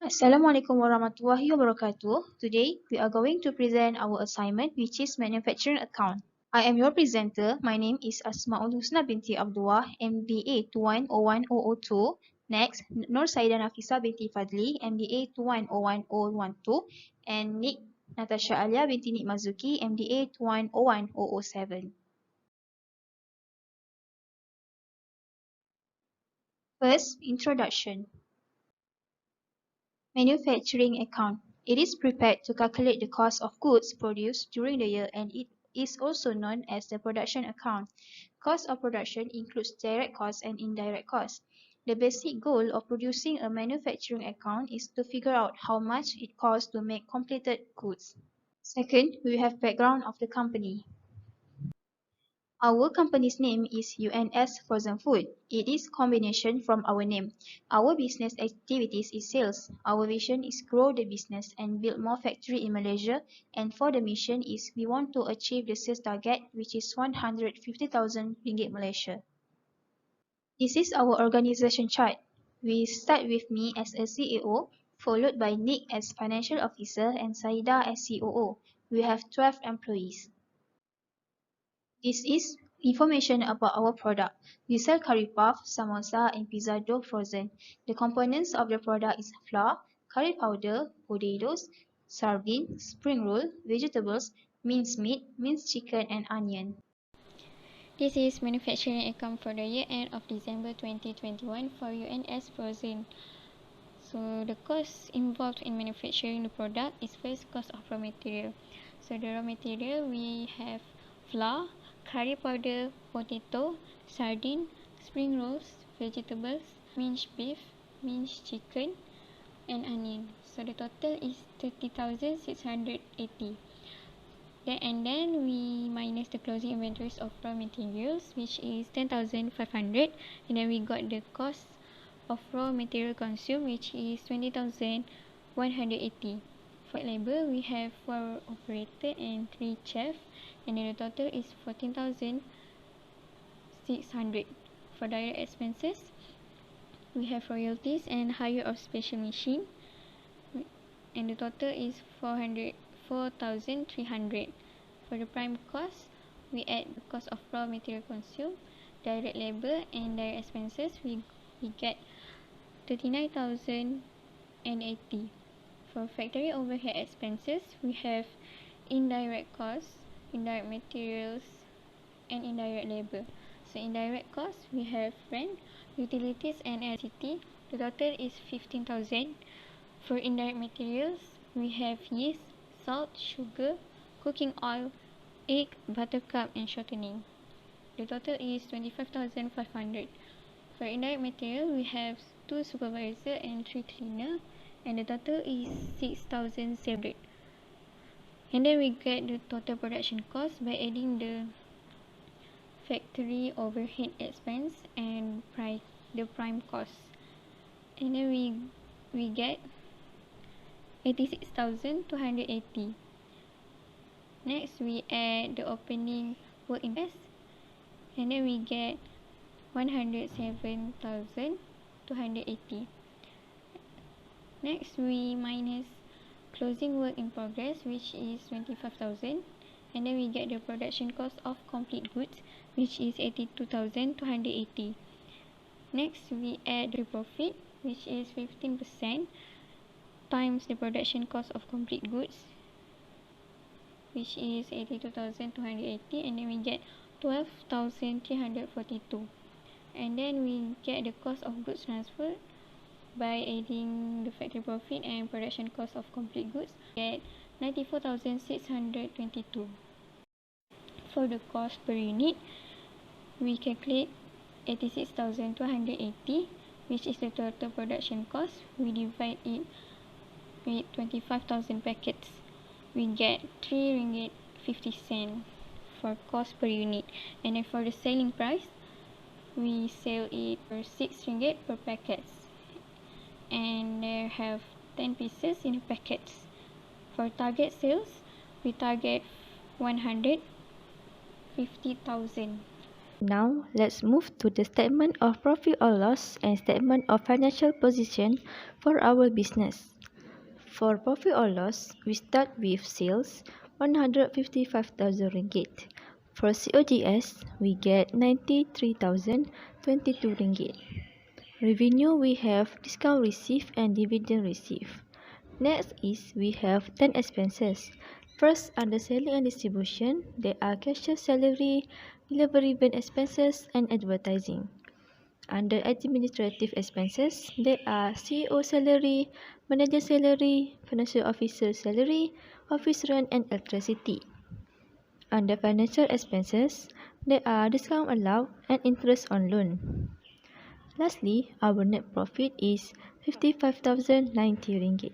Assalamualaikum warahmatullahi wabarakatuh. Today, we are going to present our assignment, which is manufacturing account. I am your presenter. My name is Asmaul Husna binti Abdullah, MBA 2101-002. Next, Nur Saida Nafisa binti Fadli, MBA 2101-012. And Natasha Alia binti Nik Mazuki, MBA 2101-007. First, introduction. Manufacturing account. It is prepared to calculate the cost of goods produced during the year, and it is also known as the production account. Cost of production includes direct costs and indirect costs. The basic goal of producing a manufacturing account is to figure out how much it costs to make completed goods. Second, we have background of the company. Our company's name is UNS Frozen Food. It is combination from our name. Our business activities is sales. Our vision is grow the business and build more factory in Malaysia. And for the mission is we want to achieve the sales target, which is 150,000 ringgit Malaysia. This is our organization chart. We start with me as a CEO, followed by Nick as financial officer and Saida as COO. We have 12 employees. This is information about our product. We sell curry puff, samosa, and pizza dough frozen. The components of the product is flour, curry powder, potatoes, sardine, spring roll, vegetables, minced meat, minced chicken, and onion. This is manufacturing account for the year end of December 2021 for UNS Frozen. So the cost involved in manufacturing the product is first cost of raw material. So the raw material we have flour, curry powder, potato, sardine, spring rolls, vegetables, minced beef, minced chicken, and onion. So the total is 30,680. Then we minus the closing inventories of raw materials, which is 10,500, and then we got the cost of raw material consumed, which is 20,180. For labor, we have 4 operator and 3 chef, and then the total is 14,600. For direct expenses, we have royalties and hire of special machine, and the total is 4,300. For the prime cost, we add the cost of raw material consumed, direct labor, and direct expenses. We get 39,080. For factory overhead expenses, we have indirect costs, indirect materials, and indirect labor. So indirect costs, we have rent, utilities, and electricity. The total is 15,000. For indirect materials, we have yeast, salt, sugar, cooking oil, egg, buttercup, and shortening. The total is 25,500. For indirect material, we have 2 supervisor and 3 cleaner, and the total is 6,700. And then we get the total production cost by adding the factory overhead expense and the prime cost. And then we get 86,280. Next, we add the opening work in progress, and then we get 107,280. Next, we minus closing work in progress, which is 25,000, and then we get the production cost of complete goods, which is 82,280. Next, we add the profit, which is 15% times the production cost of complete goods, which is 82,280, and then we get 12,342. And then we get the cost of goods transferred by adding the factory profit and production cost of complete goods, get 94,622. For the cost per unit, we calculate 86,280, which is the total production cost. We divide it with 25,000 packets. We get 3 ringgit 50 cent for cost per unit, and then for the selling price, we sell it for 6 ringgit per packets, and there have 10 pieces in the packets. For target sales, we target 150,000. Now, let's move to the statement of profit or loss and statement of financial position for our business. For profit or loss, we start with sales, 155,000 ringgit. For COGS, we get 93,022 ringgit. Revenue, we have discount received and dividend received. Next is we have 10 expenses. First, under selling and distribution, there are cashier salary, delivery van expenses, and advertising. Under administrative expenses, there are CEO salary, manager salary, financial officer salary, office rent, and electricity. Under financial expenses, there are discount allowed and interest on loan. Lastly, our net profit is 55,090 ringgit.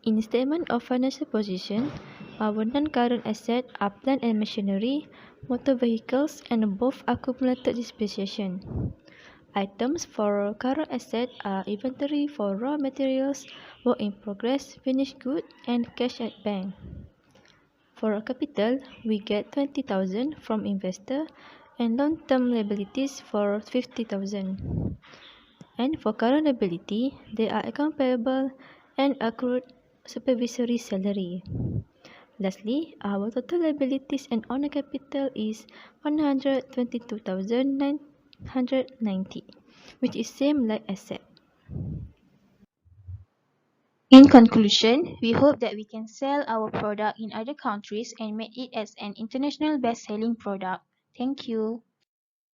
In statement of financial position, our non-current assets are plant and machinery, motor vehicles, and both accumulated depreciation. Items for current assets are inventory for raw materials, work in progress, finished goods, and cash at bank. For capital, we get 20,000 from investor and long-term liabilities for 50,000. And for current liability, they are account payable and accrued supervisory salary. Lastly, our total liabilities and owner capital is 122,990, which is same like asset. In conclusion, we hope that we can sell our product in other countries and make it as an international best-selling product. Thank you.